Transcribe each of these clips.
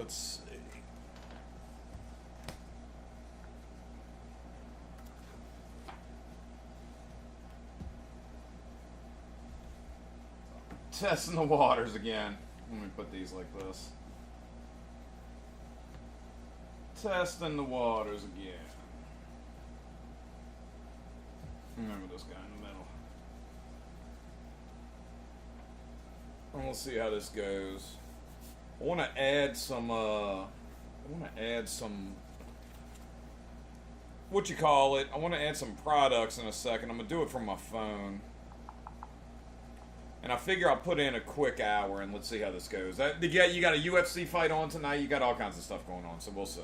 let's see. Testing the waters again. Let me put these like this. Testing the waters again. Remember this guy in the middle. And we'll see how this goes. I want to add some, what you call it? I want to add some products in a second. I'm going to do it from my phone. And I figure I'll put in a quick hour and let's see how this goes. You got a UFC fight on tonight. You got all kinds of stuff going on, so we'll see.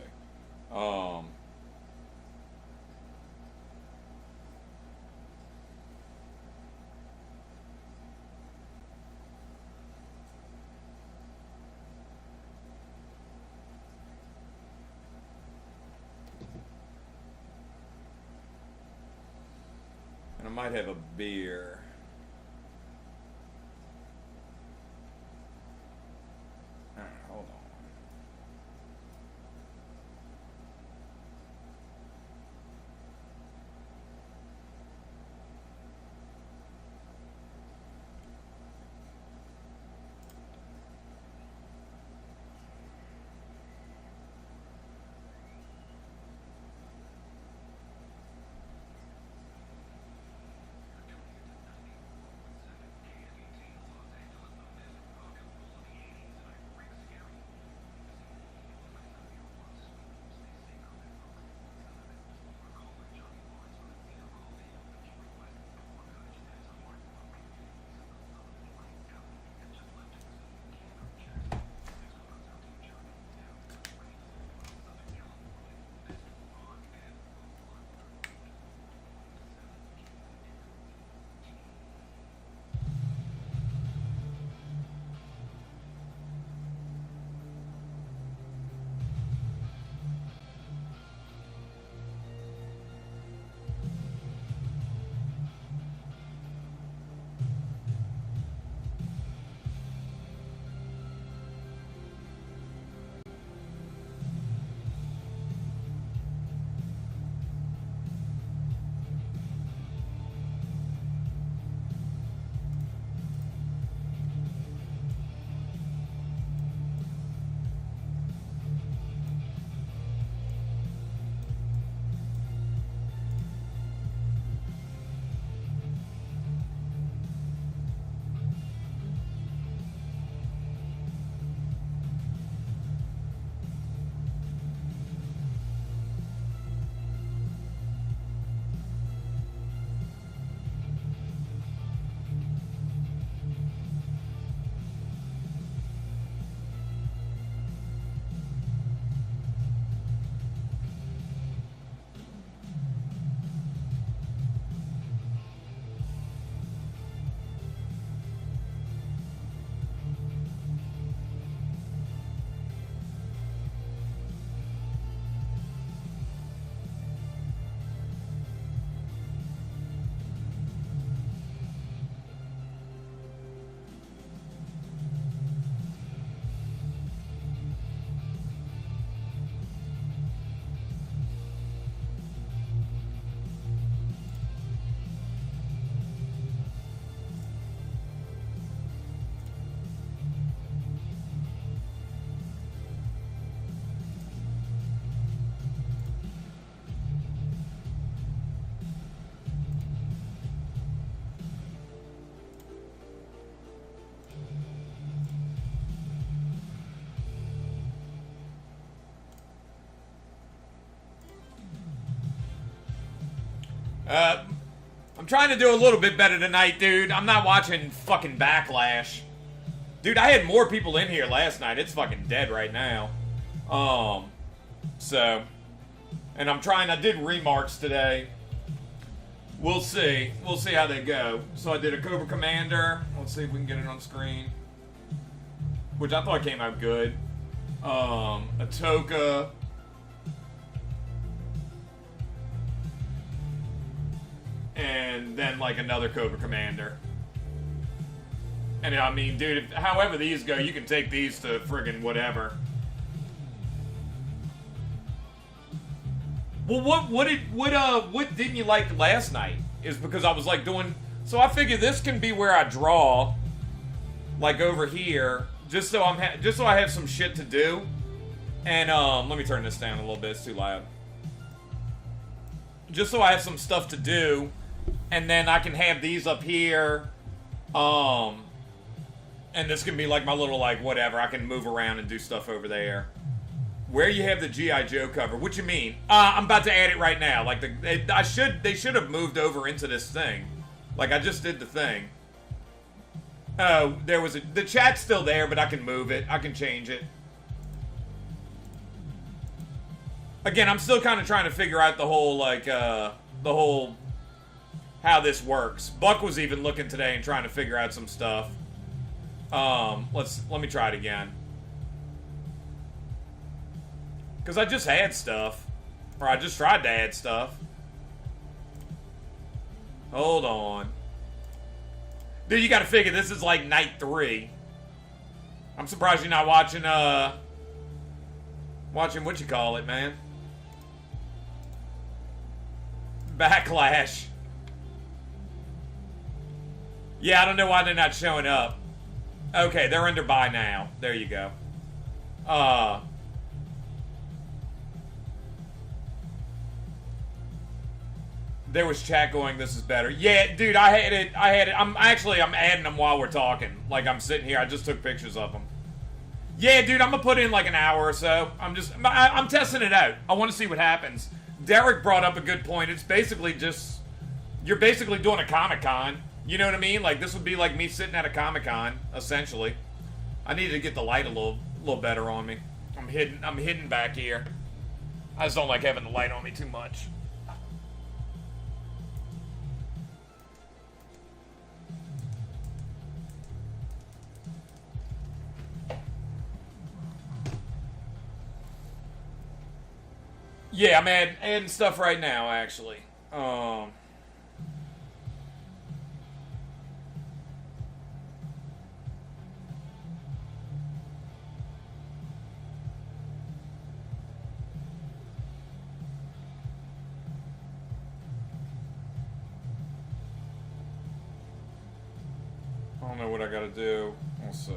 And I might have a beer. Alright, hold on. I'm trying to do a little bit better tonight, dude. I'm not watching fucking Backlash. Dude, I had more people in here last night. It's fucking dead right now. So, and I'm trying, I did remarks today. We'll see. We'll see how they go. So I did a Cobra Commander. Let's see if we can get it on screen. Which I thought came out good. A Toka. And then like another Cobra Commander. And I mean, dude, however these go, you can take these to friggin' whatever. Well, what didn't you like last night? Is because I was like doing. So I figured this can be where I draw, like over here, just so I have some shit to do. And let me turn this down a little bit. It's too loud. Just so I have some stuff to do, and then I can have these up here. And this can be like my little like whatever. I can move around and do stuff over there. Where you have the G.I. Joe cover? What you mean? I'm about to add it right now. Like they should have moved over into this thing. Like I just did the thing. Oh, the chat's still there, but I can move it. I can change it. Again, I'm still kind of trying to figure out the whole like how this works. Buck was even looking today and trying to figure out some stuff. Let me try it again. Because I just had stuff. Or I just tried to add stuff. Hold on. Dude, you gotta figure this is like night 3. I'm surprised you're not watching, what you call it, man. Backlash. Yeah, I don't know why they're not showing up. Okay, they're under buy now. There you go. There was chat going, this is better. Yeah, dude, I had it. I'm adding them while we're talking. Like, I'm sitting here. I just took pictures of them. Yeah, dude, I'm gonna put in like an hour or so. I'm testing it out. I want to see what happens. Derek brought up a good point. It's basically just, you're basically doing a Comic-Con. You know what I mean? Like, this would be like me sitting at a Comic-Con, essentially. I needed to get the light a little better on me. I'm hidden back here. I just don't like having the light on me too much. Yeah, I'm adding stuff right now, actually. I don't know what I gotta do. We'll see.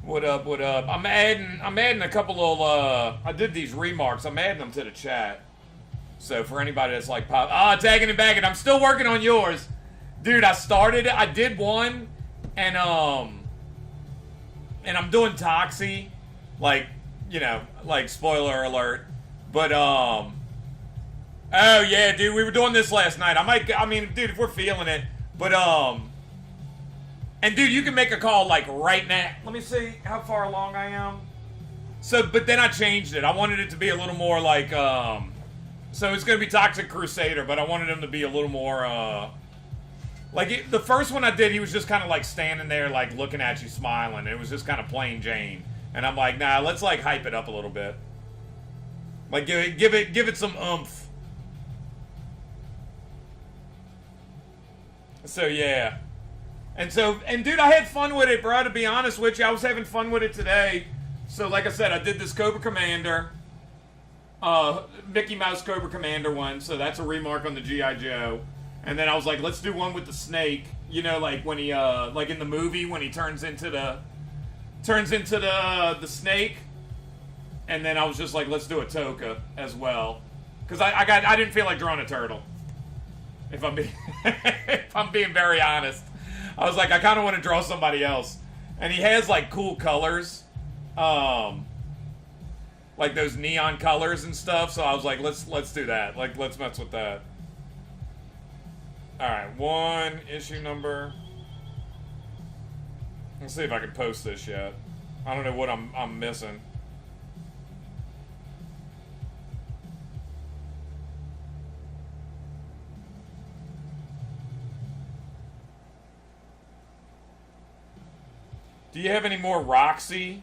What up, what up? I'm adding a couple of, I did these remarks. I'm adding them to the chat. So for anybody that's like, tagging and bagging, I'm still working on yours. Dude, I started it. I did one, and I'm doing Toxie. Like, you know, like, spoiler alert. But, oh yeah, dude, we were doing this last night. I mean, dude, if we're feeling it. But, and dude, you can make a call like right now. Let me see how far along I am. So, but then I changed it. I wanted it to be a little more like, so it's gonna be Toxic Crusader, but I wanted him to be a little more, the first one I did, he was just kind of like standing there, like looking at you, smiling. It was just kind of plain Jane, and I'm like, nah, let's like hype it up a little bit. Like give it some oomph. So yeah. And dude, I had fun with it, bro, to be honest with you. I was having fun with it today. So, like I said, I did this Cobra Commander, Mickey Mouse Cobra Commander one, so that's a remark on the G.I. Joe. And then I was like, let's do one with the snake. You know, like when he, like in the movie, when he turns into the snake. And then I was just like, let's do a Toka as well. Because I didn't feel like drawing a turtle. If I'm being very honest. I was like, I kind of want to draw somebody else. And he has, like, cool colors. Like those neon colors and stuff. So I was like, let's do that. Like, let's mess with that. Alright, one issue number. Let's see if I can post this yet. I don't know what I'm missing. Do you have any more Roxy?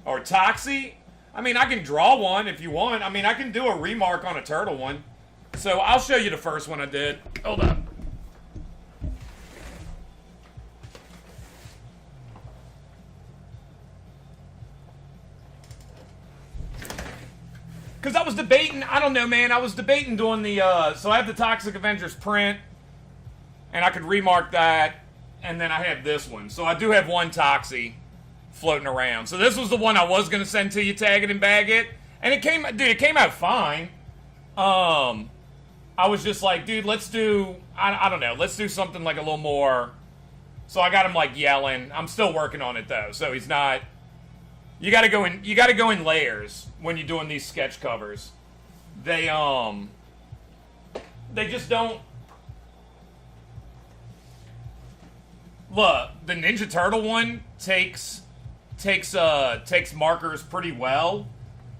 Or Toxie? I mean, I can draw one if you want. I mean, I can do a remark on a turtle one. So I'll show you the first one I did. Hold up. Because I was debating, I don't know, man. I was debating doing the, so I have the Toxic Avengers print, and I could remark that, and then I have this one. So I do have one Toxie floating around. So this was the one I was going to send to you, tag it and bag it. And it came, dude, it came out fine. I was just like, dude, let's do, I don't know, let's do something like a little more. So I got him like yelling. I'm still working on it though, so he's not. You gotta go in layers when you're doing these sketch covers. They just don't. Look, the Ninja Turtle one takes markers pretty well.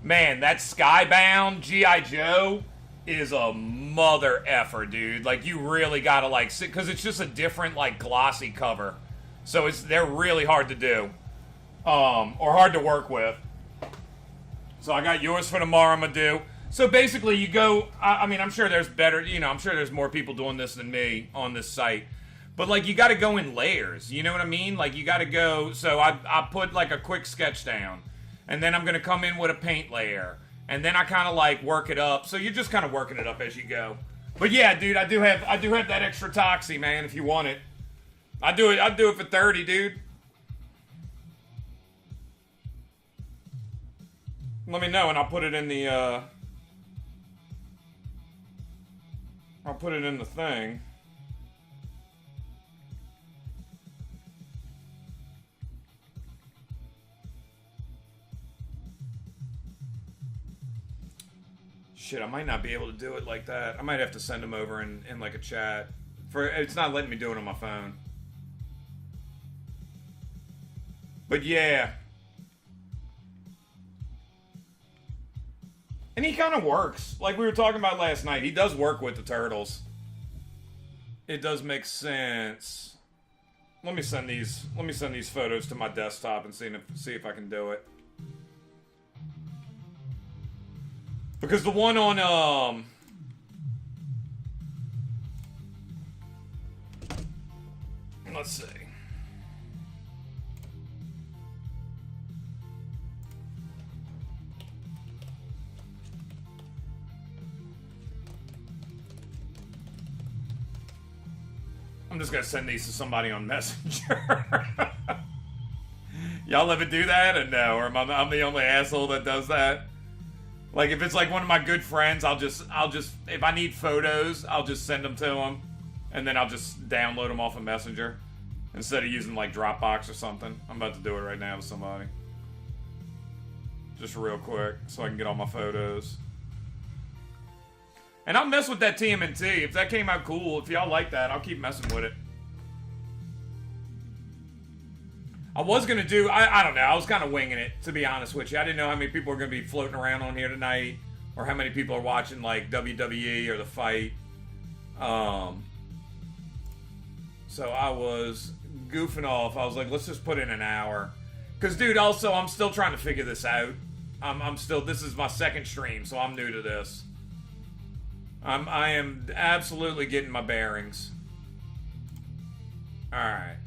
Man, that Skybound G.I. Joe is a mother effer, dude. Like, you really gotta like sit, because it's just a different like glossy cover, so they're really hard to do, or hard to work with. So I got yours for tomorrow. I'm gonna do. So basically, you go. I mean, I'm sure there's better. You know, I'm sure there's more people doing this than me on this site. But like, you got to go in layers. You know what I mean? Like, you got to go. So I put like a quick sketch down, and then I'm gonna come in with a paint layer. And then I kind of like work it up. So you're just kind of working it up as you go. But yeah, dude, I do have that extra Toxie, man, if you want it. I'd do it for 30, dude. Let me know and I'll put it in the I'll put it in the thing. Shit, I might not be able to do it like that. I might have to send them over in like a chat. It's not letting me do it on my phone. But yeah. And he kind of works. Like we were talking about last night. He does work with the turtles. It does make sense. Let me send these photos to my desktop and see if I can do it. Because the one on, let's see. I'm just gonna send these to somebody on Messenger. Y'all ever do that or no? Or I'm the only asshole that does that? Like, if it's like one of my good friends, I'll just, if I need photos, I'll just send them to them. And then I'll just download them off of Messenger. Instead of using, like, Dropbox or something. I'm about to do it right now with somebody. Just real quick, so I can get all my photos. And I'll mess with that Tmnt. If that came out cool, if y'all like that, I'll keep messing with it. I was going to do, I don't know, I was kind of winging it, to be honest with you. I didn't know how many people are going to be floating around on here tonight, or how many people are watching, like, WWE or The Fight. So I was goofing off. I was like, let's just put in an hour. Because, dude, also, I'm still trying to figure this out. This is my second stream, so I'm new to this. I am absolutely getting my bearings. Alright.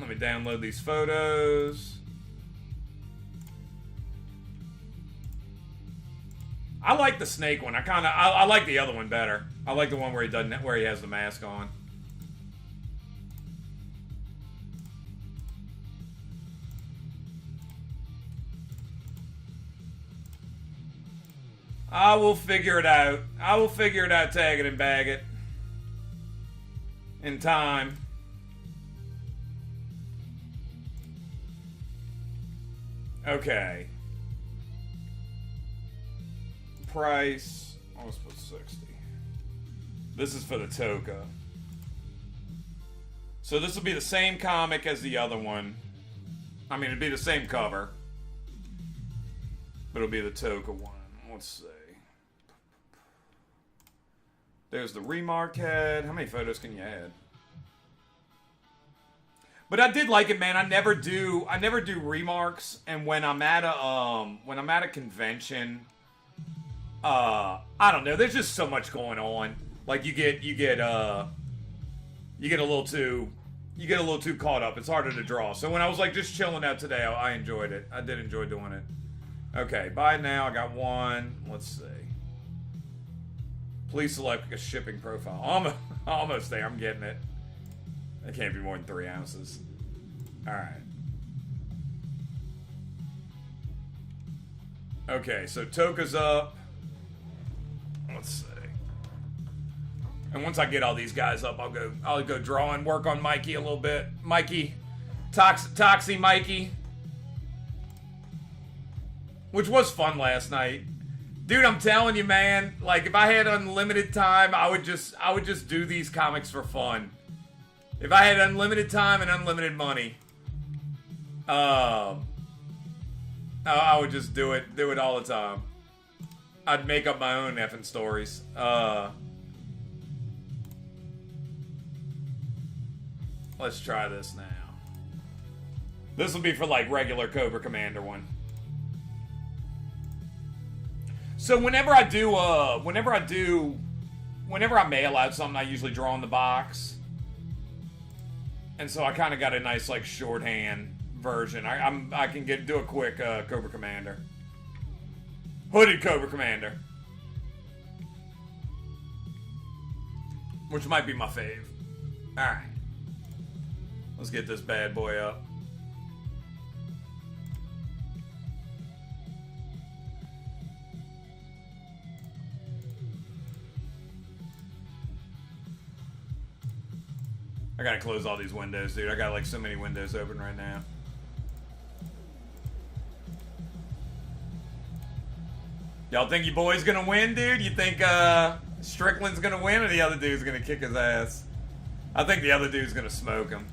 Let me download these photos. I like the snake one. I like the other one better. I like the one where he has the mask on. I will figure it out. I will figure it out, tag it and bag it. In time. Okay. Price. Let's put 60. This is for the Toka. So this will be the same comic as the other one. I mean, it'd be the same cover. But it'll be the Toka one. Let's see. There's the remark head. How many photos can you add? But I did like it, man. I never do remarks, and when I'm at a convention, I don't know. There's just so much going on. Like you get a little too caught up. It's harder to draw. So when I was like just chilling out today, I enjoyed it. I did enjoy doing it. Okay, by now I got one. Let's see. Please select a shipping profile. Almost there. I'm getting it. It can't be more than 3 ounces. Alright. Okay, so Toka's up. Let's see. And once I get all these guys up, I'll go draw and work on Mikey a little bit. Mikey. Toxie Mikey. Which was fun last night. Dude, I'm telling you, man, like if I had unlimited time, I would just do these comics for fun. If I had unlimited time and unlimited money, I would just do it all the time. I'd make up my own effing stories. Let's try this now. This will be for like regular Cobra Commander one. So whenever I mail out something, I usually draw in the box. And so I kind of got a nice like shorthand version. I can do a quick Cobra Commander. Hooded Cobra Commander. Which might be my fave. Alright. Let's get this bad boy up. I gotta close all these windows, dude. I got like so many windows open right now. Y'all think your boy's gonna win, dude? You think Strickland's gonna win or the other dude's gonna kick his ass? I think the other dude's gonna smoke him.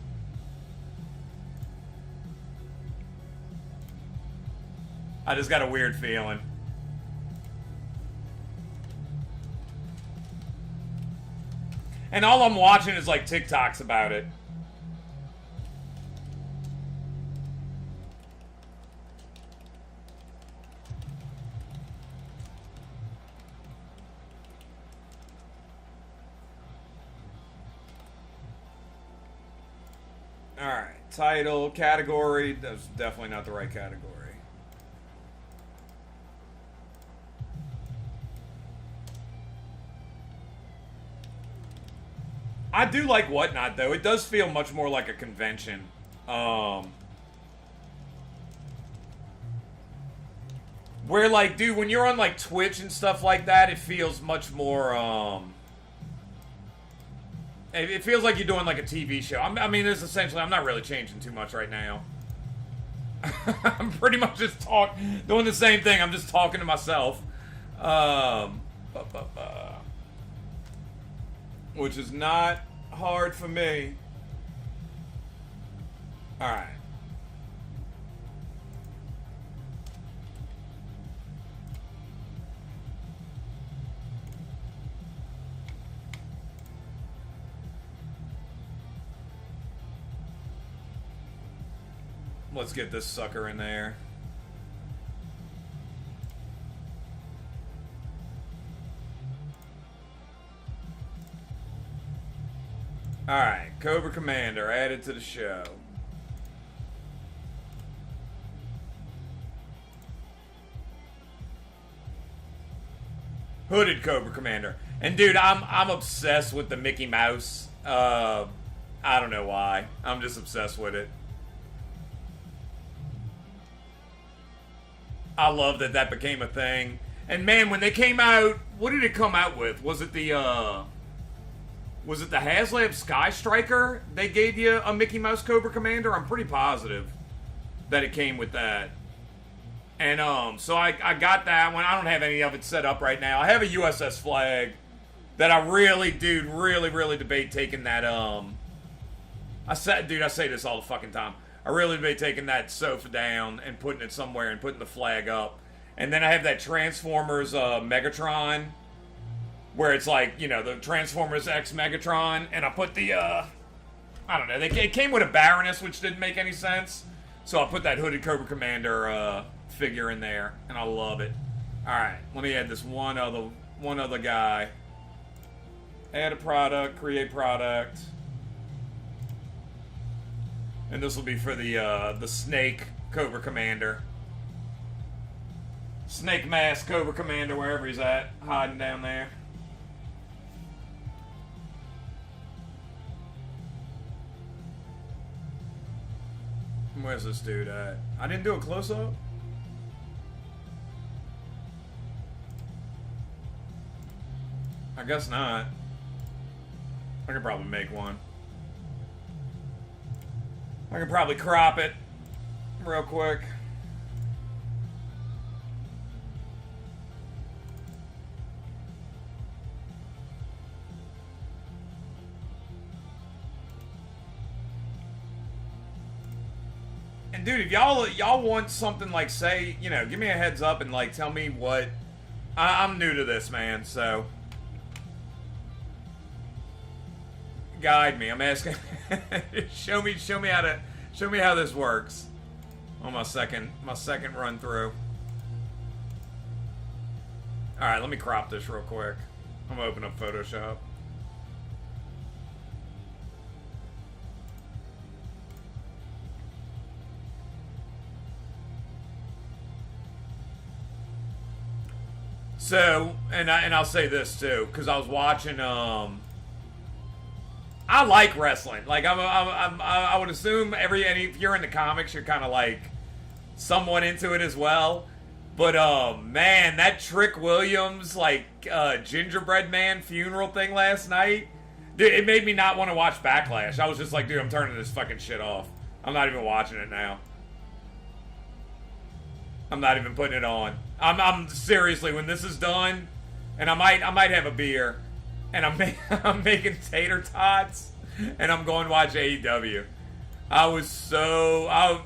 I just got a weird feeling. And all I'm watching is like TikToks about it. Alright, title, category. That's definitely not the right category. I do like Whatnot, though. It does feel much more like a convention. Where, like, dude, when you're on, like, Twitch and stuff like that, it feels much more, it feels like you're doing, like, a TV show. I mean, it's essentially, I'm not really changing too much right now. I'm pretty much just doing the same thing. I'm just talking to myself. Which is not hard for me. Alright. Let's get this sucker in there. Alright, Cobra Commander added to the show. Hooded Cobra Commander. And dude, I'm obsessed with the Mickey Mouse. I don't know why. I'm just obsessed with it. I love that became a thing. And man, when they came out, what did it come out with? Was it the HasLab Sky Striker? They gave you a Mickey Mouse Cobra Commander? I'm pretty positive that it came with that. And, so I got that one. I don't have any of it set up right now. I have a USS Flag that I really, dude, really debate taking that, I say this all the fucking time. I really debate taking that sofa down and putting it somewhere and putting the flag up. And then I have that Transformers, Megatron, where it's like, you know, the Transformers X Megatron, and I put the I don't know. It came with a Baroness, which didn't make any sense. So I put that Hooded Cobra Commander figure in there, and I love it. All right, let me add this one other guy. Add a product, create product, and this will be for the Snake Cobra Commander. Snake Mask Cobra Commander, wherever he's at, hiding down there. Where's this dude at? I didn't do a close-up? I guess not. I could probably make one. I could probably crop it real quick. And dude, if y'all want something like, say, you know, give me a heads up and like tell me what. I'm new to this, man, so guide me. I'm asking. show me how this works on my second run through. All right, let me crop this real quick. I'm gonna open up Photoshop. So, and I'll say this too, because I was watching. I like wrestling. Like I would assume if you're into comics, you're kind of like somewhat into it as well. But man, that Trick Williams like gingerbread man funeral thing last night, dude, it made me not want to watch Backlash. I was just like, dude, I'm turning this fucking shit off. I'm not even watching it now. I'm not even putting it on. I'm seriously, when this is done, and I might have a beer, and I'm making tater tots, and I'm going to watch AEW.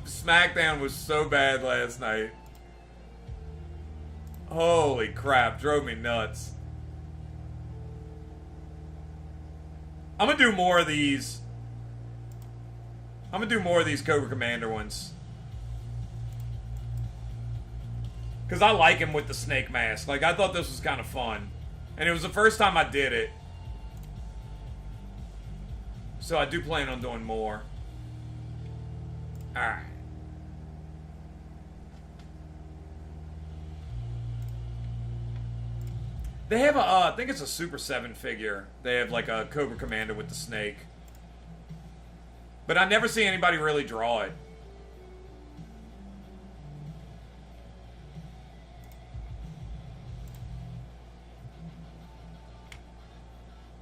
SmackDown was so bad last night. Holy crap, drove me nuts. I'm gonna do more of these. I'm gonna do more of these Cobra Commander ones. Because I like him with the snake mask. Like, I thought this was kind of fun. And it was the first time I did it. So I do plan on doing more. Alright. They have a, I think it's a Super 7 figure. They have like a Cobra Commander with the snake. But I never see anybody really draw it.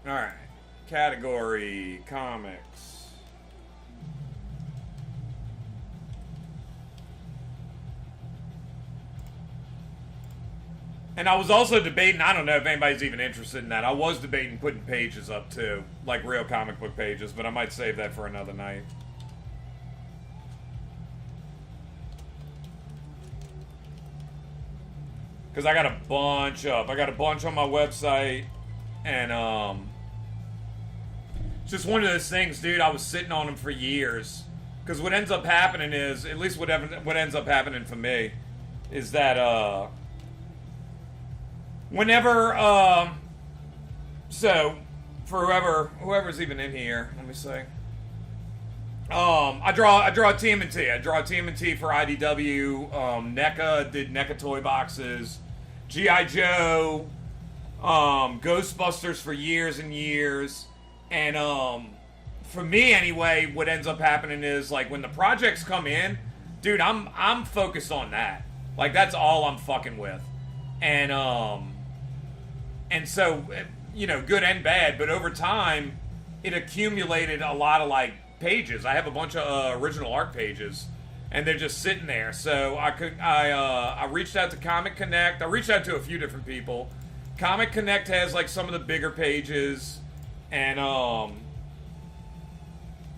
Alright. Category, comics. And I was also debating, I don't know if anybody's even interested in that. I was debating putting pages up too. Like real comic book pages, but I might save that for another night. Because I got a bunch up. I got a bunch on my website. And, it's just one of those things, dude. I was sitting on them for years. Because what ends up happening is, at least what ends up happening for me, is that, whenever, so, for whoever's even in here, let me see. I draw Tmnt. I draw Tmnt for IDW. NECA did NECA toy boxes. G.I. Joe. Ghostbusters for years and years. And, for me anyway, what ends up happening is, like, when the projects come in, dude, I'm focused on that. Like, that's all I'm fucking with. And so, you know, good and bad, but over time, it accumulated a lot of, like, pages. I have a bunch of original art pages, and they're just sitting there. So I reached out to Comic Connect. I reached out to a few different people. Comic Connect has, like, some of the bigger pages, and,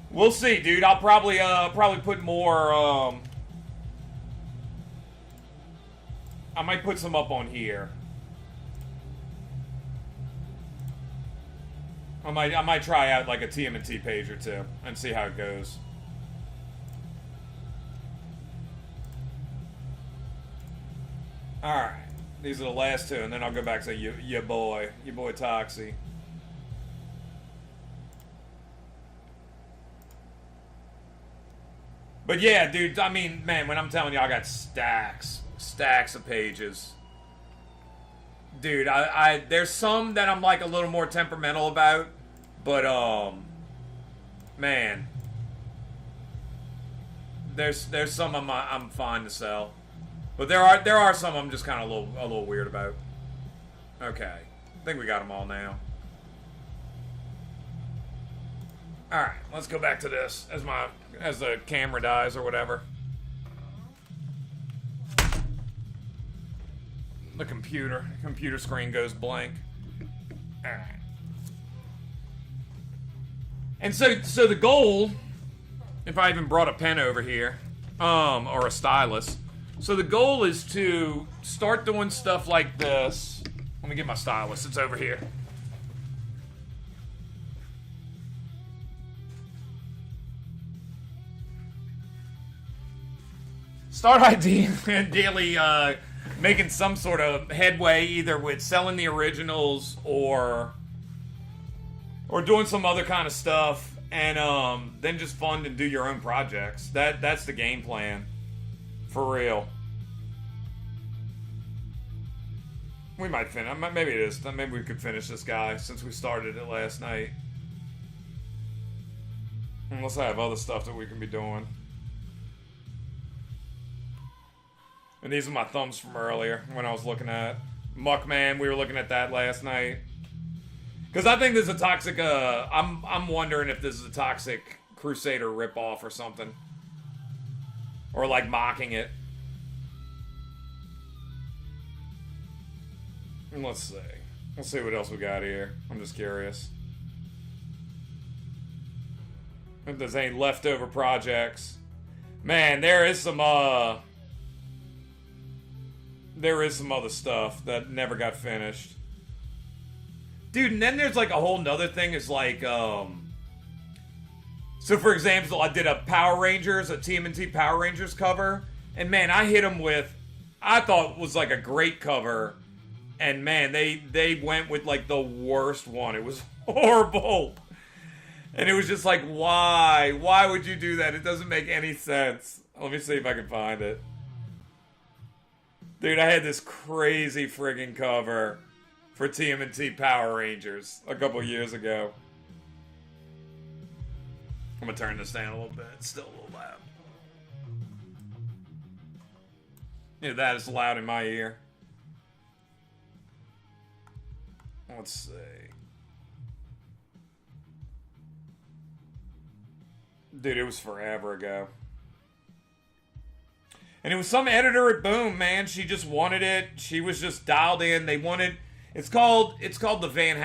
we'll see, dude. I'll probably put more, I might put some up on here. I might try out like a Tmnt page or two and see how it goes. All right, these are the last two, and then I'll go back to your boy Toxie. But yeah, dude, I mean, man, when I'm telling you, I got stacks of pages. Dude, I there's some that I'm like a little more temperamental about, but man, there's some I'm fine to sell, but there are some I'm just kind of a little weird about. Okay, I think we got them all now. All right, let's go back to this as the camera dies or whatever. The computer screen goes blank. All right. And so the goal, if I even brought a pen over here, or a stylus, so the goal is to start doing stuff like this. Let me get my stylus. It's over here. Start ideally making some sort of headway, either with selling the originals or doing some other kind of stuff, and then just fund and do your own projects. That's the game plan, for real. We might finish. Maybe it is. Maybe we could finish this guy since we started it last night. Unless I have other stuff that we can be doing. And these are my thumbs from earlier when I was looking at Muckman. We were looking at that last night. Because I think this is a toxic, I'm wondering if this is a toxic Crusader ripoff or something. Or like mocking it. And let's see. Let's see what else we got here. I'm just curious. If there's any leftover projects. Man, there is some other stuff that never got finished. Dude, and then there's like a whole nother thing is like, so for example, I did a Power Rangers, a TMNT Power Rangers cover, and man, I hit them with, I thought it was like a great cover, and man, they went with like the worst one. It was horrible. And it was just like, why? Why would you do that? It doesn't make any sense. Let me see if I can find it. Dude, I had this crazy friggin' cover for TMNT Power Rangers a couple years ago. I'm gonna turn this down a little bit. It's still a little loud. Yeah, that is loud in my ear. Let's see. Dude, it was forever ago. And it was some editor at Boom, man. She just wanted it. She was just dialed in. They wanted. It's called the Van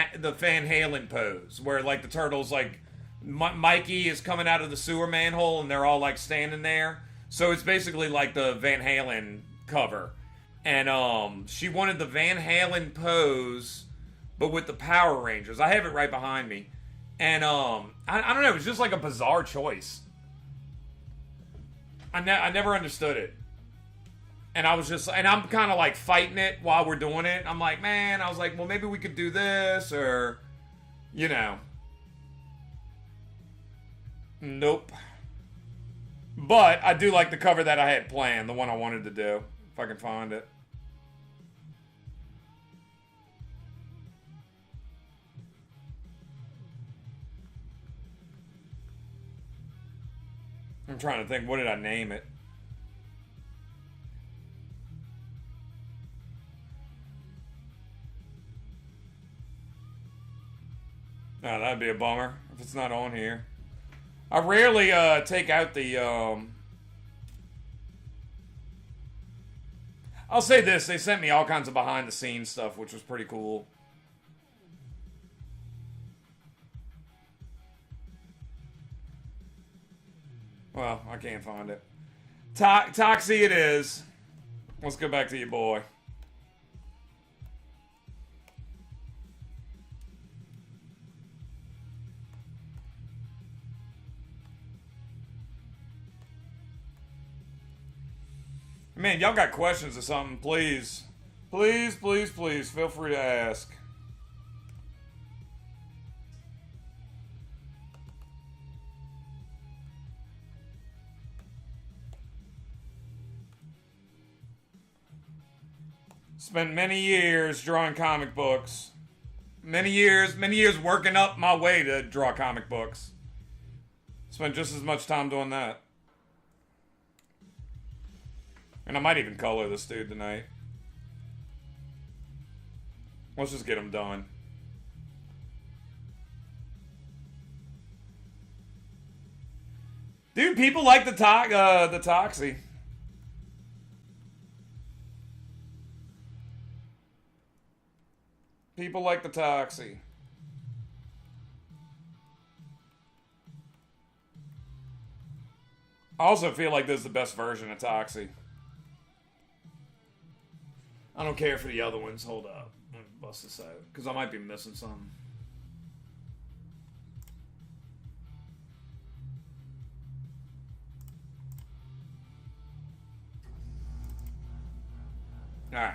Halen pose, where like the turtles, like Mikey is coming out of the sewer manhole, and they're all like standing there. So it's basically like the Van Halen cover, and she wanted the Van Halen pose, but with the Power Rangers. I have it right behind me, and I don't know. It was just like a bizarre choice. I never understood it. And I was just, and I'm kind of like fighting it while we're doing it. I'm like, man, I was like, well, maybe we could do this, or, you know. Nope. But I do like the cover that I had planned, the one I wanted to do, if I can find it. I'm trying to think, what did I name it? No, that'd be a bummer if it's not on here. I rarely take out the I'll say this, they sent me all kinds of behind the scenes stuff, which was pretty cool. Well, I can't find it. Toxie it is. Let's go back to your boy. Man, y'all got questions or something, please. Please, please, please, feel free to ask. Spent many years drawing comic books. Many years working up my way to draw comic books. Spent just as much time doing that. And I might even color this dude tonight. Let's just get him done. Dude, people like the Toxie. People like the Toxie. I also feel like this is the best version of Toxie. I don't care for the other ones. Hold up. Let me bust this out. Because I might be missing something. Alright.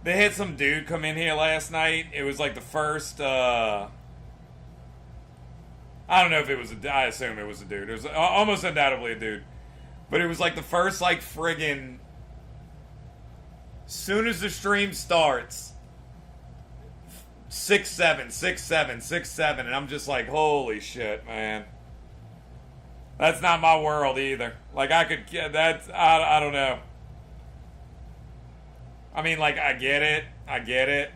They had some dude come in here last night. It was like the first, I don't know if it was I assume it was a dude. It was almost undoubtedly a dude. But it was like the first, like, friggin', soon as the stream starts, 6-7, 6-7, 6-7, and I'm just like, holy shit, man. That's not my world either. Like, I could, that's, I don't know. I mean, like, I get it. I get it.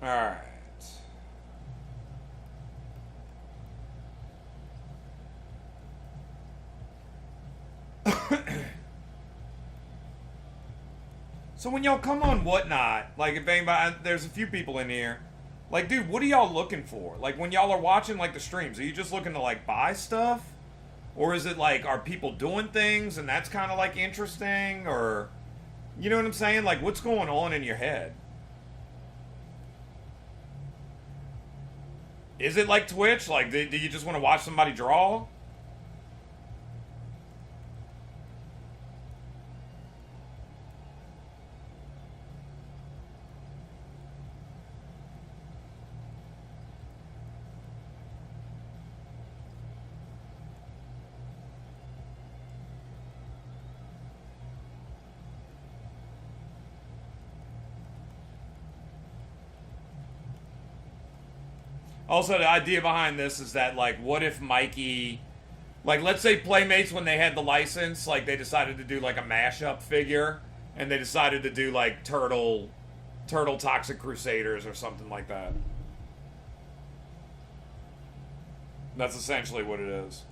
All right. So when y'all come on Whatnot, like if anybody, there's a few people in here, like dude, what are y'all looking for? Like when y'all are watching like the streams, are you just looking to like buy stuff? Or is it like, are people doing things and that's kind of like interesting? Or, you know what I'm saying? Like what's going on in your head? Is it like Twitch? Like do you just want to watch somebody draw? Also, the idea behind this is that, like, what if Mikey, like, let's say Playmates, when they had the license, like, they decided to do, like, a mashup figure, and they decided to do, like, Turtle Toxic Crusaders or something like that. That's essentially what it is.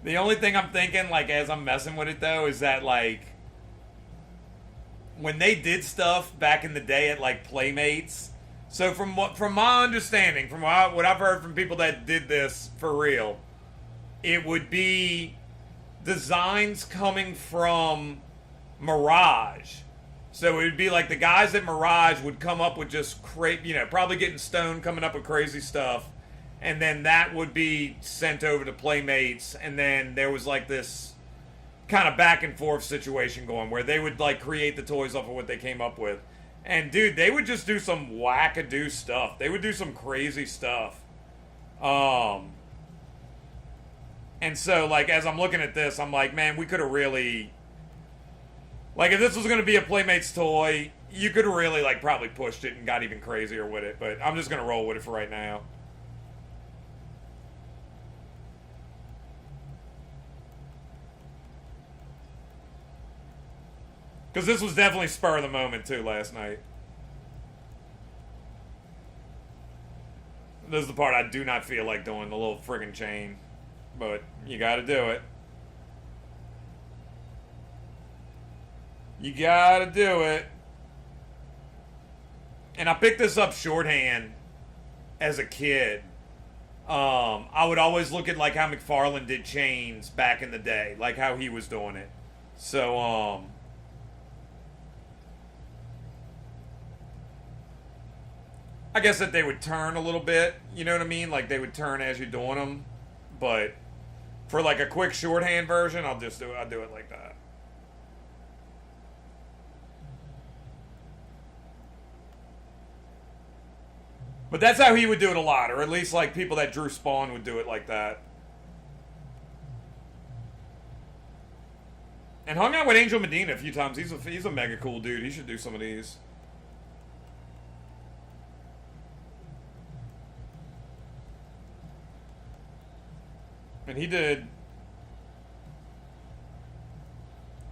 The only thing I'm thinking, like, as I'm messing with it, though, is that, like, when they did stuff back in the day at, like, Playmates, so from my understanding, from what I've heard from people that did this for real, it would be designs coming from Mirage. So it would be like the guys at Mirage would come up with just probably getting stoned, coming up with crazy stuff. And then that would be sent over to Playmates, and then there was like this kind of back and forth situation going where they would like create the toys off of what they came up with. And dude, they would just do some wackadoo stuff. They would do some crazy stuff. And so like as I'm looking at this, I'm like, man, we could have really, like, if this was going to be a Playmates toy, you could have really like probably pushed it and got even crazier with it, but I'm just going to roll with it for right now. Because this was definitely spur of the moment, too, last night. This is the part I do not feel like doing, the little friggin' chain. But you gotta do it. You gotta do it. And I picked this up shorthand as a kid. I would always look at, like, how McFarlane did chains back in the day. Like, how he was doing it. So, I guess that they would turn a little bit, you know what I mean? Like they would turn as you're doing them, but for like a quick shorthand version, I'll do it like that. But that's how he would do it a lot, or at least like people that drew Spawn would do it like that. And hung out with Angel Medina a few times. He's a mega cool dude. He should do some of these. And he did. I'm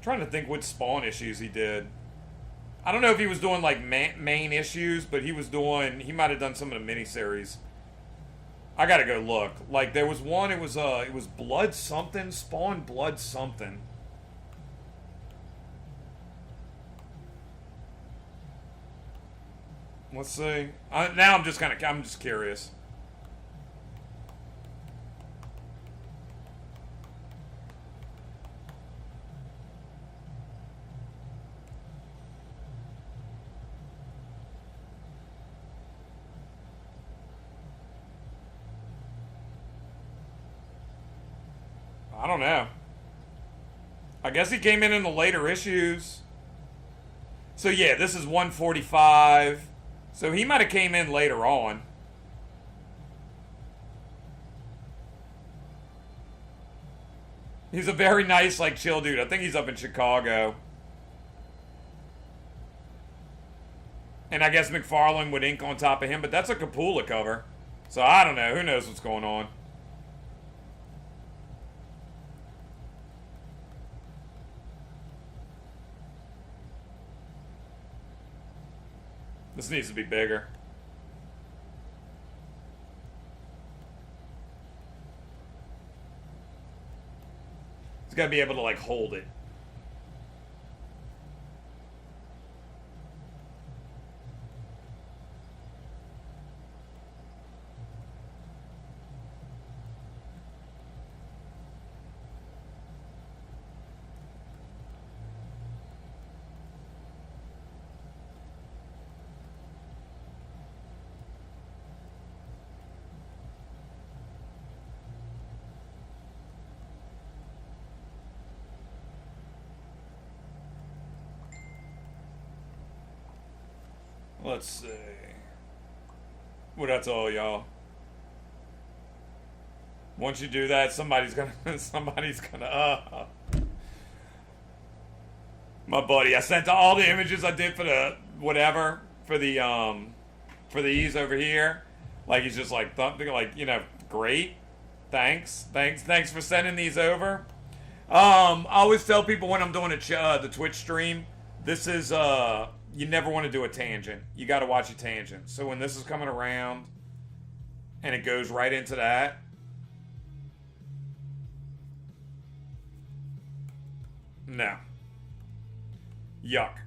trying to think what Spawn issues he did. I don't know if he was doing like main issues, but he might have done some of the miniseries. I gotta go look. Like there was one. It was Blood something. Spawn Blood something. Let's see. Now I'm just curious. I don't know. I guess he came in the later issues. So yeah, this is 145. So he might have came in later on. He's a very nice, like, chill dude. I think he's up in Chicago. And I guess McFarlane would ink on top of him, but that's a Capula cover. So I don't know. Who knows what's going on? This needs to be bigger. He's got to be able to, like, hold it. Let's see. Well, that's all, y'all. Once you do that, somebody's gonna, my buddy, I sent all the images I did for the, whatever, for these over here. Like, he's just like, like, you know, great. Thanks for sending these over. I always tell people when I'm doing the Twitch stream, this is, you never want to do a tangent. You got to watch a tangent. So when this is coming around and it goes right into that, no. Yuck.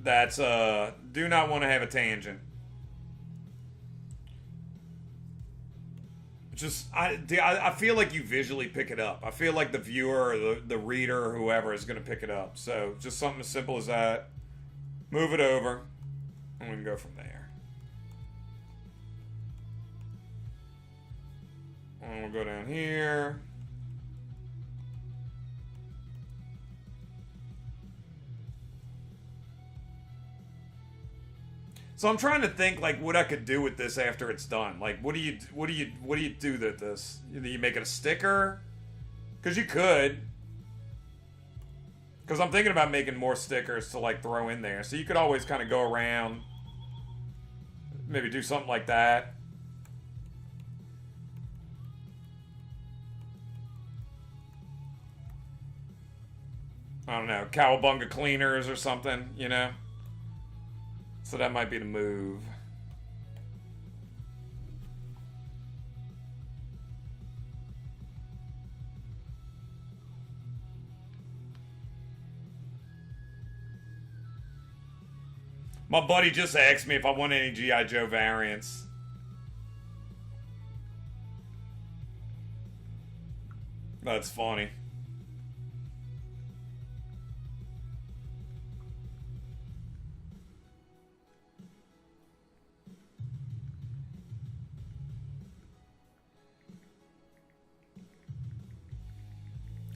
That's, do not want to have a tangent. Just, I feel like you visually pick it up. I feel like the viewer or the reader or whoever is going to pick it up. So just something as simple as that. Move it over, and we can go from there. And we'll go down here. So I'm trying to think like what I could do with this after it's done. Like what do you do with this? Do you make it a sticker? Because you could. Because I'm thinking about making more stickers to like throw in there. So you could always kind of go around, maybe do something like that. I don't know, cowabunga cleaners or something, you know? So that might be the move. My buddy just asked me if I want any G.I. Joe variants. That's funny.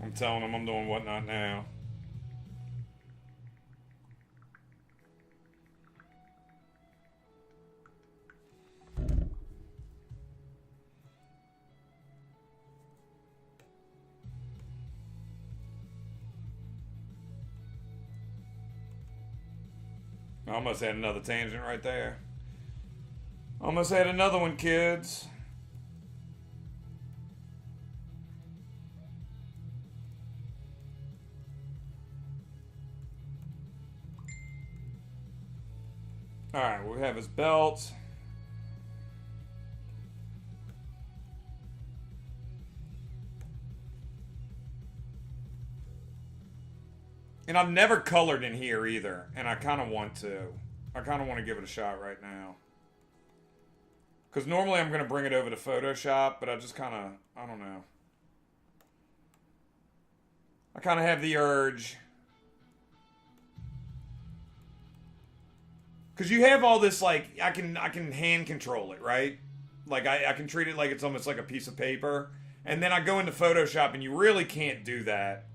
I'm telling him I'm doing whatnot now. I almost had another tangent right there. Almost had another one, kids. Alright, we have his belt. And I've never colored in here either, and I kind of want to. I kind of want to give it a shot right now. Because normally I'm going to bring it over to Photoshop, but I just kind of, I don't know. I kind of have the urge. Because you have all this, like, I can hand control it, right? Like, I can treat it like it's almost like a piece of paper. And then I go into Photoshop, and you really can't do that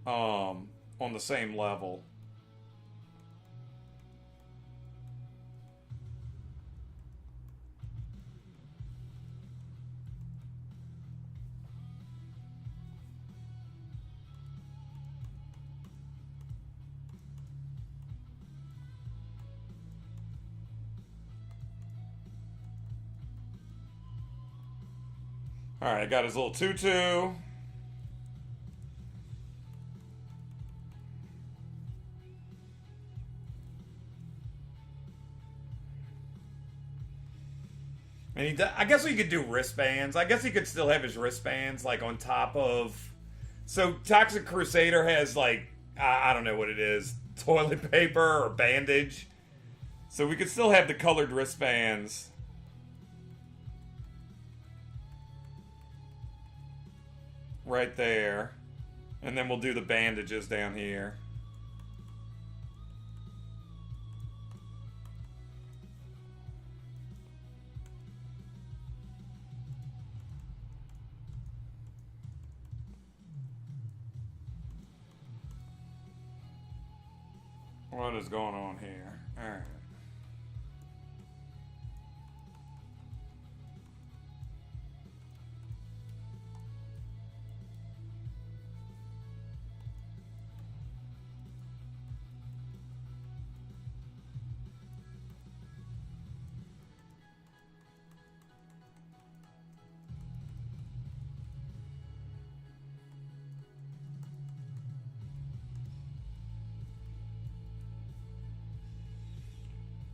on the same level. Alright, got his little tutu. And I guess we could do wristbands. I guess he could still have his wristbands, like, on top of... So, Toxic Crusader has, like, I don't know what it is. Toilet paper or bandage. So we could still have the colored wristbands. Right there. And then we'll do the bandages down here. What is going on here? Alright.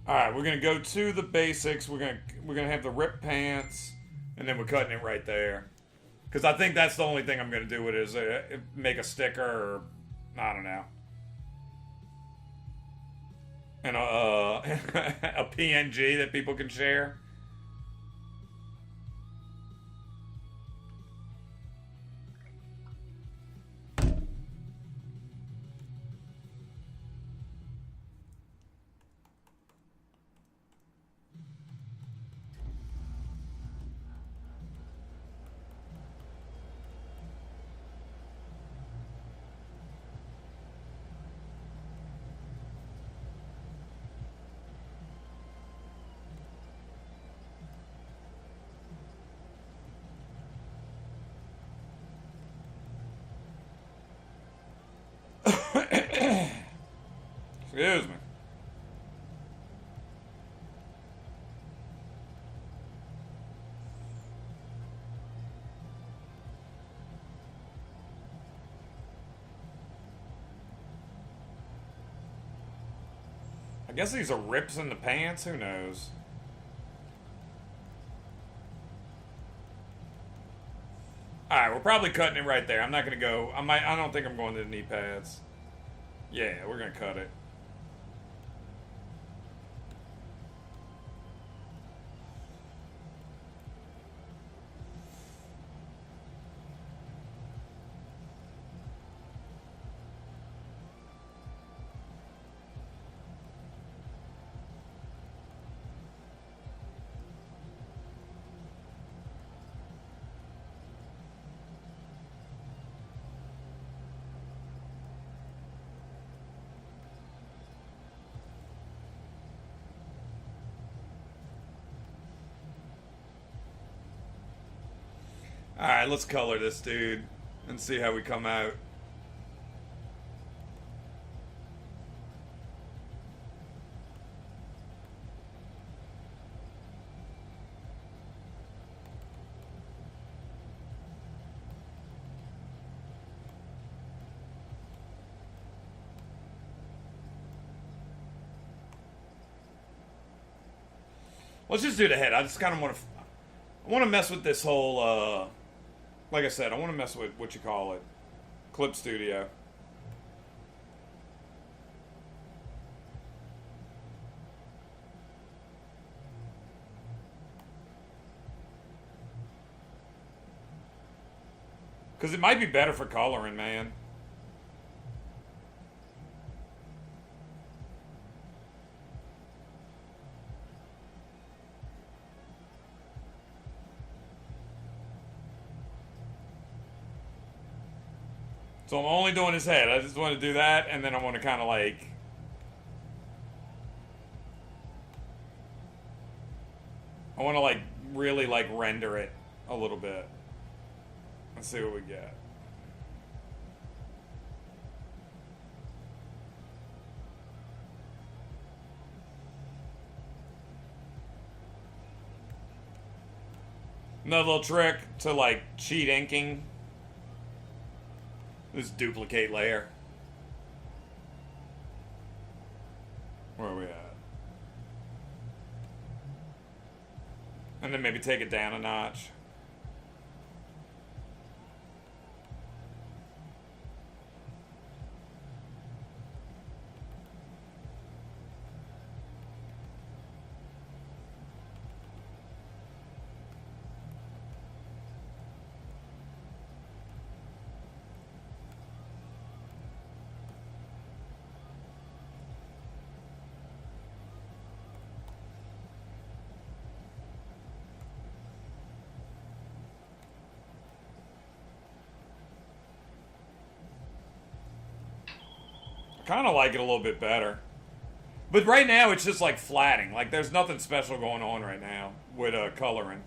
Alright, we're gonna go to the basics. We're gonna have the ripped pants, and then we're cutting it right there. Because I think that's the only thing I'm gonna do with it is make a sticker or I don't know. And a PNG that people can share. Excuse me. I guess these are rips in the pants. Who knows? Alright, we're probably cutting it right there. I'm not going to go... I don't think I'm going to the knee pads. Yeah, we're going to cut it. Alright, let's color this dude and see how we come out. Let's just do the head. I just kind of want to mess with this whole like I said, I want to mess with what you call it, Clip Studio. Because it might be better for coloring, man. So I'm only doing his head. I just want to do that, and then I want to kind of like... I want to like really like render it a little bit. Let's see what we get. Another little trick to like cheat inking. This duplicate layer. Where are we at? And then maybe take it down a notch. Kind of like it a little bit better. But right now it's just like flatting. Like there's nothing special going on right now with coloring.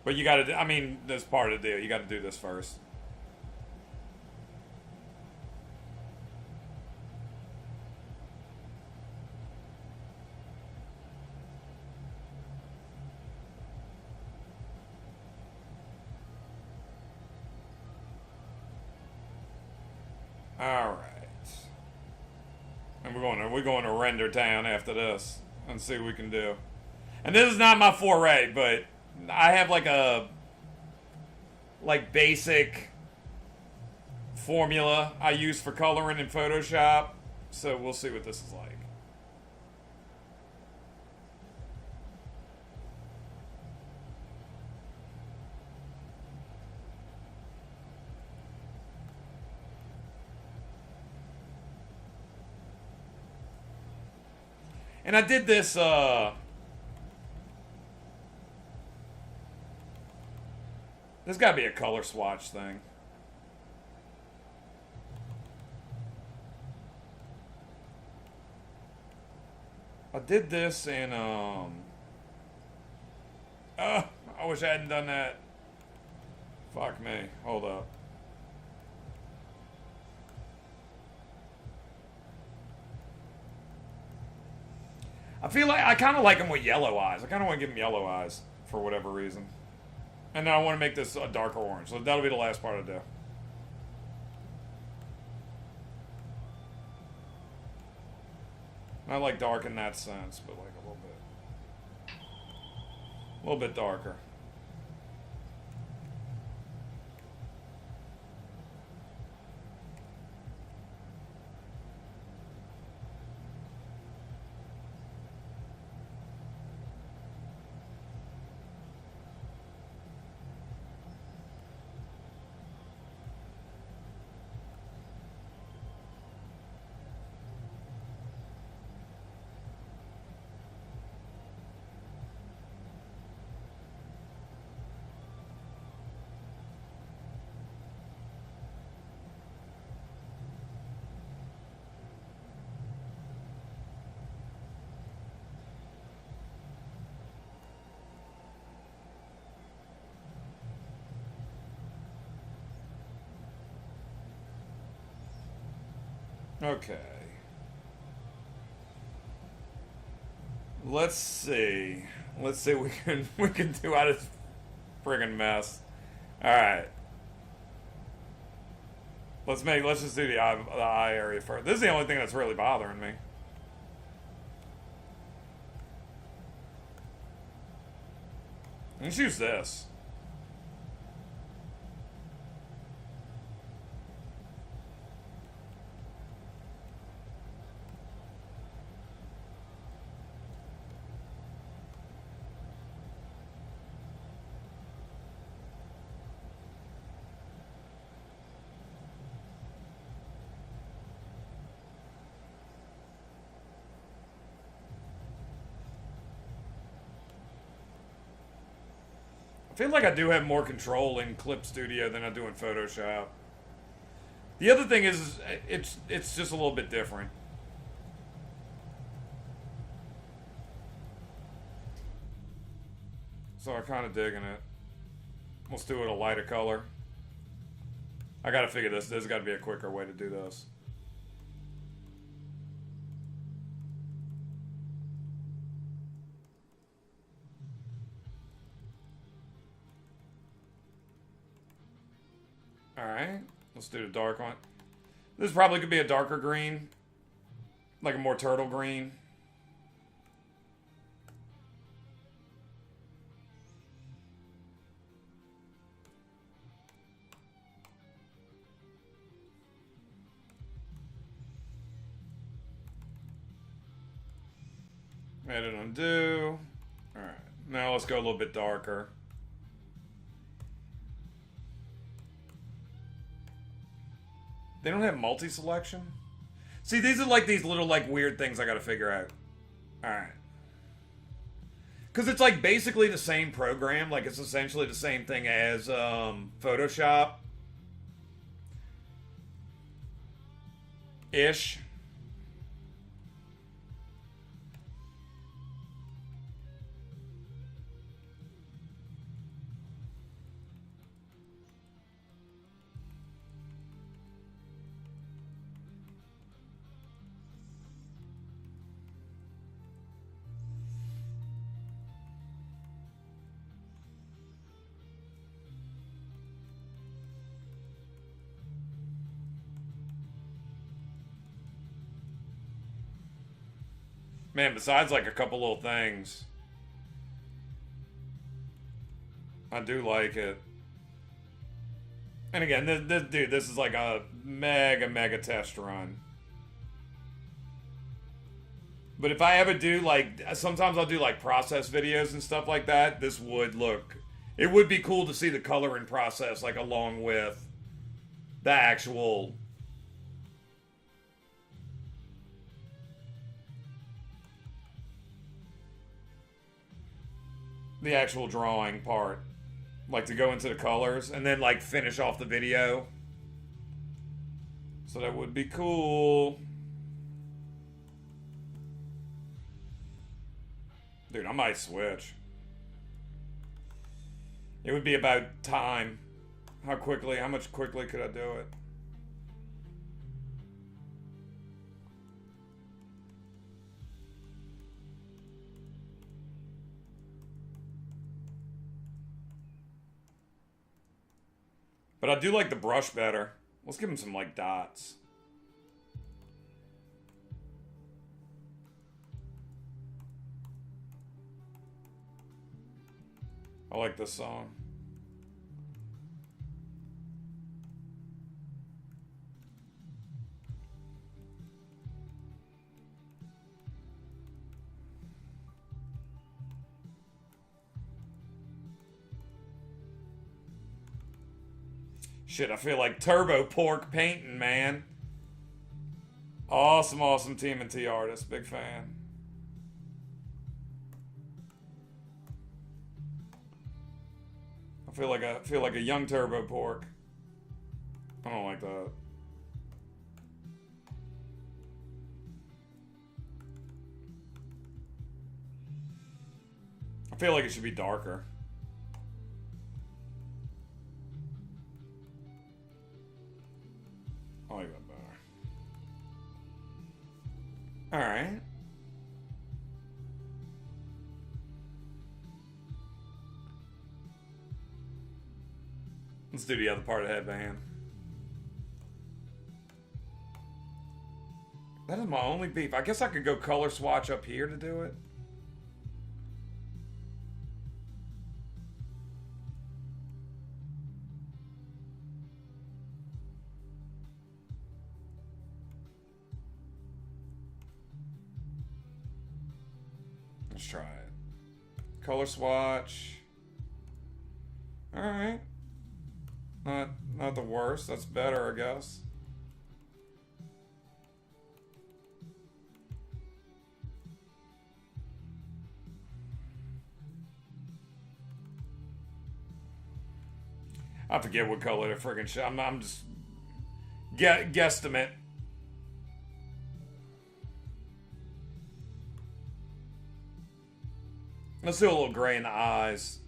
But you gotta, I mean, that's part of the deal. You gotta do this first. Alright. And we're going to render town after this and see what we can do. And this is not my foray, but I have like a basic formula I use for coloring in Photoshop. So we'll see what this is like. And I did this, there's gotta be a color swatch thing. I did this in, I wish I hadn't done that. Fuck me. Hold up. I feel like I kind of like him with yellow eyes. I kind of want to give him yellow eyes for whatever reason. And then I want to make this a darker orange. So that'll be the last part I do. Not like dark in that sense, but like a little bit. A little bit darker. Okay. Let's see. Let's see what we can do out of this friggin' mess. All right. Let's just do the eye area first. This is the only thing that's really bothering me. Let's use this. I feel like I do have more control in Clip Studio than I do in Photoshop. The other thing is, it's just a little bit different. So I'm kind of digging it. Let's do it a lighter color. I gotta figure this. There's got to be a quicker way to do this. Alright, let's do the dark one. This probably could be a darker green. Like a more turtle green. Edit, undo. Alright, now let's go a little bit darker. They don't have multi-selection? See, these are like these little like weird things I gotta figure out. Alright. Because it's like basically the same program. Like it's essentially the same thing as Photoshop. Ish. Man, besides like a couple little things, I do like it. And again, this is like a mega test run. But if I ever do like, sometimes I'll do like process videos and stuff like that, this would look, it would be cool to see the color in process like along with the actual drawing part. Like to go into the colors and then like finish off the video. So that would be cool. Dude, I might switch. It would be about time. How much quickly could I do it? But I do like the brush better. Let's give him some, like, dots. I like this song. Shit, I feel like Turbo Pork painting, man. Awesome, awesome Tmnt artist. Big fan. I feel like a young Turbo Pork. I don't like that. I feel like it should be darker. I like that better. Alright. Let's do the other part of the headband. That is my only beef. I guess I could go color swatch up here to do it. Let's try it. Color swatch. Alright. Not the worst. That's better, I guess. I forget what color the friggin' shit. I'm just guesstimate. Let's do a little gray in the eyes.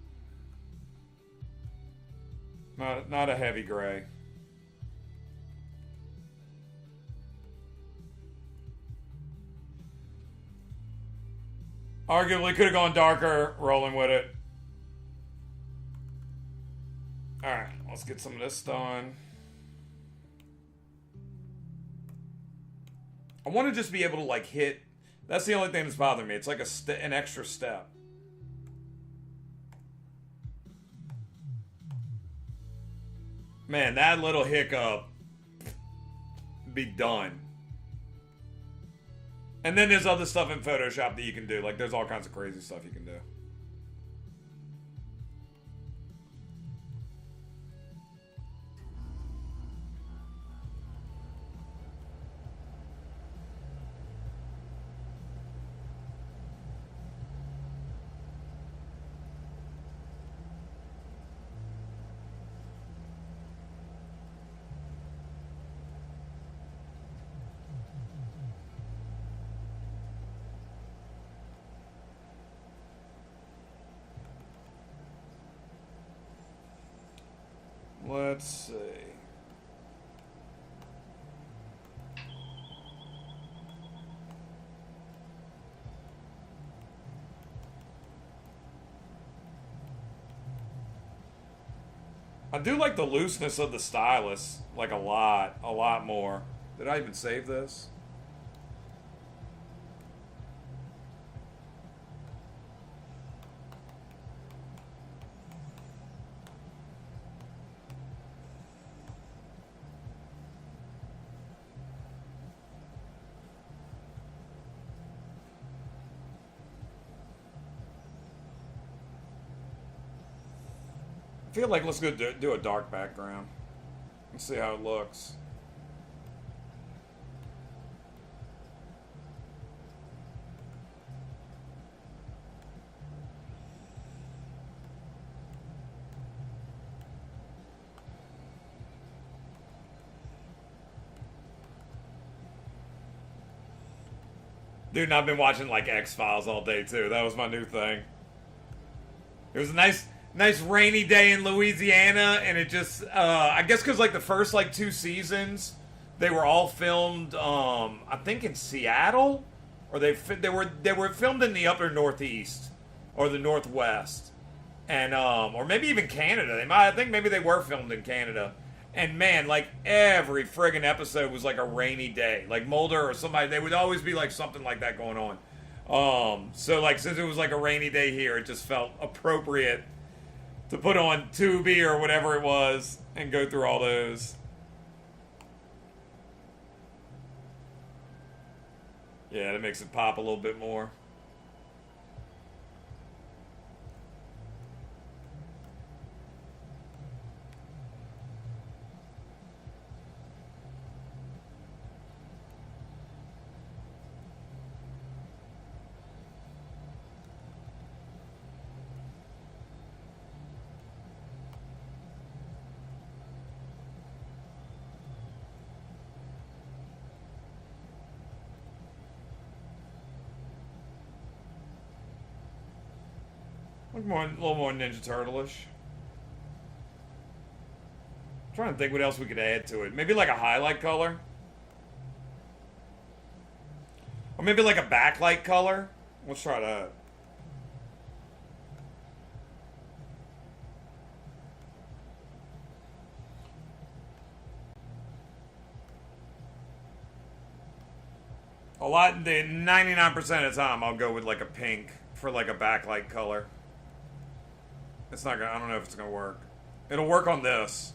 Not a heavy gray. Arguably could have gone darker, rolling with it. Alright, let's get some of this done. I want to just be able to, like, hit. That's the only thing that's bothering me. It's like an extra step. Man, that little hiccup be done. And then there's other stuff in Photoshop that you can do. Like, there's all kinds of crazy stuff you can do. Let's see. I do like the looseness of the stylus, like a lot more. Did I even save this? I feel like let's go do a dark background. Let's see how it looks. Dude, and I've been watching like X-Files all day too. That was my new thing. It was a nice rainy day in Louisiana, and it just I guess because like the first like 2 seasons they were all filmed I think in Seattle, or they were filmed in the upper northeast or the northwest, and or maybe even Canada. I think maybe they were filmed in Canada. And man, like every friggin' episode was like a rainy day. Like Mulder or somebody, they would always be like something like that going on. So like since it was like a rainy day here, it just felt appropriate to put on Tubi or whatever it was and go through all those. Yeah, that makes it pop a little bit more. A little more Ninja Turtle-ish. I'm trying to think what else we could add to it. Maybe like a highlight color. Or maybe like a backlight color. Let's try that. A lot, 99% of the time, I'll go with like a pink for like a backlight color. It's not gonna, I don't know if it's gonna work. It'll work on this.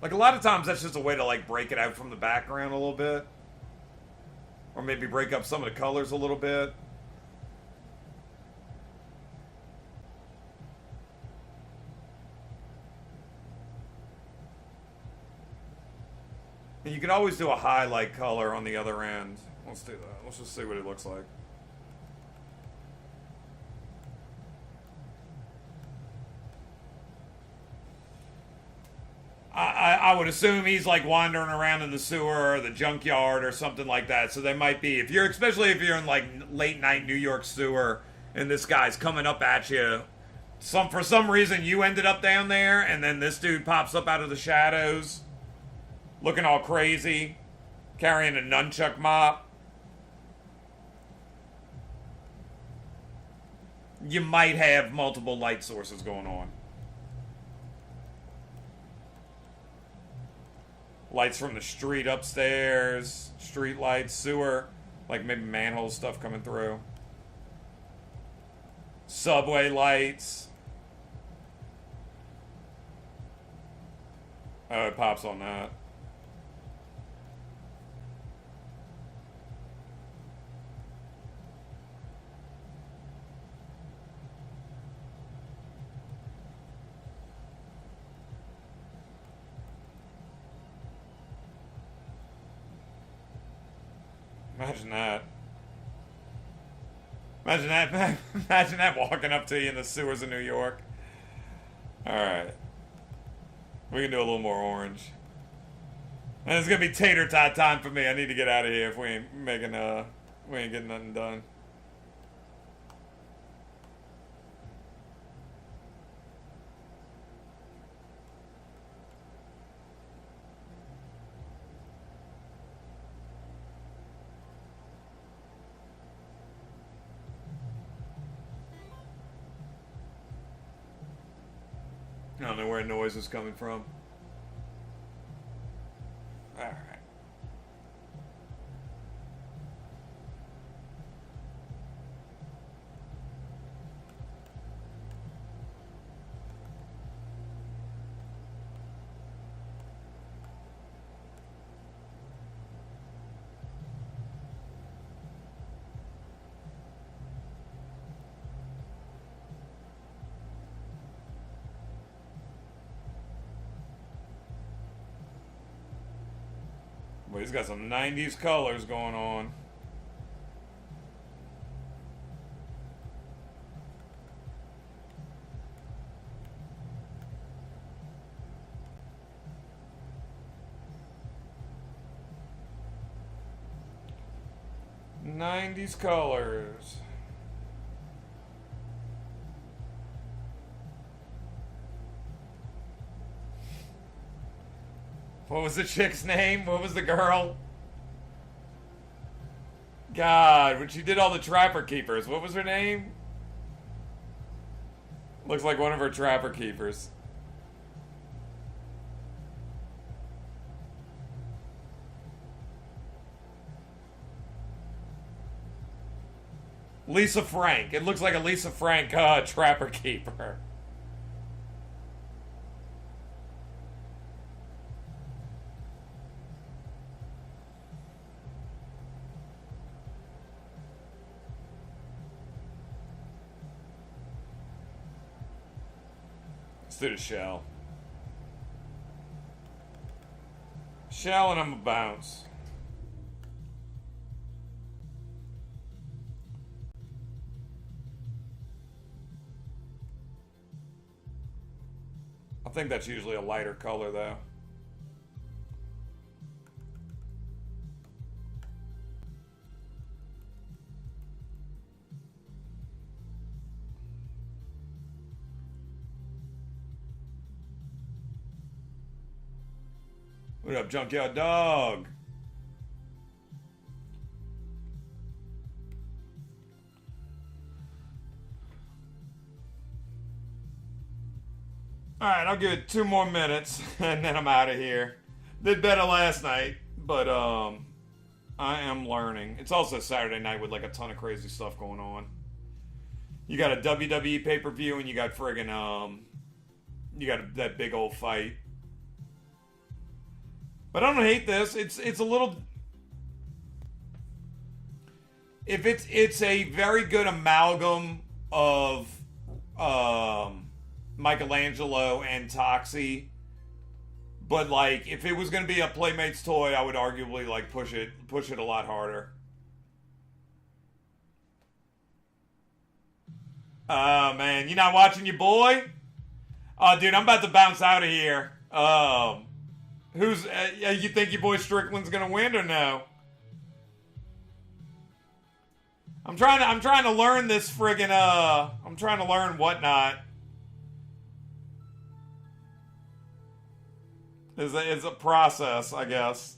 Like a lot of times that's just a way to like break it out from the background a little bit. Or maybe break up some of the colors a little bit. And you can always do a highlight color on the other end. Let's do that. Let's just see what it looks like. I would assume he's like wandering around in the sewer or the junkyard or something like that. So they might be, especially if you're in like late night New York sewer and this guy's coming up at you. For some reason you ended up down there and then this dude pops up out of the shadows looking all crazy, carrying a nunchuck mop. You might have multiple light sources going on. Lights from the street upstairs, street lights, sewer, like maybe manhole stuff coming through. Subway lights. Oh, it pops on that. Imagine that. Imagine that. Imagine that walking up to you in the sewers of New York. Alright. We can do a little more orange. And it's gonna be tater tot time for me. I need to get out of here if we ain't we ain't getting nothing done. I don't know where noise is coming from. Alright. Boy, he's got some 90s colors going on. '90s colors. What was the chick's name? What was the girl? God, when she did all the Trapper Keepers, what was her name? Looks like one of her Trapper Keepers. Lisa Frank. It looks like a Lisa Frank Trapper Keeper. Let's do the shell. Shell and I'm a bounce. I think that's usually a lighter color though. What up, Junkyard Dog? Alright, I'll give it 2 more minutes and then I'm out of here. Did better last night, but I am learning. It's also Saturday night with like a ton of crazy stuff going on. You got a WWE pay-per-view and you got friggin' you got that big old fight. But I don't hate this. It's a little. If it's a very good amalgam of Michelangelo and Toxie, but like if it was gonna be a Playmates toy, I would arguably like push it a lot harder. Oh man, you not watching your boy? Oh dude, I'm about to bounce out of here. Who's you think your boy Strickland's gonna win or no? I'm trying to learn this friggin' I'm trying to learn whatnot. It's a process, I guess.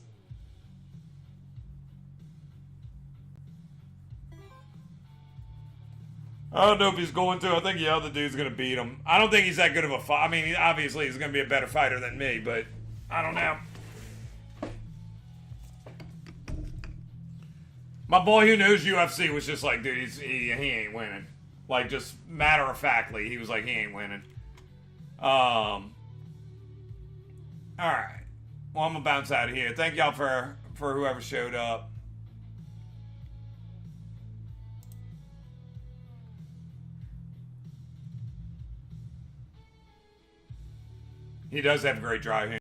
I don't know if he's going to. I think the other dude's gonna beat him. I don't think he's that good of a fighter. I mean, obviously he's gonna be a better fighter than me, but I don't know. My boy who knows UFC was just like, dude, he ain't winning. Like, just matter of factly, he was like, he ain't winning. All right. Well, I'm gonna bounce out of here. Thank y'all for whoever showed up. He does have a great drive.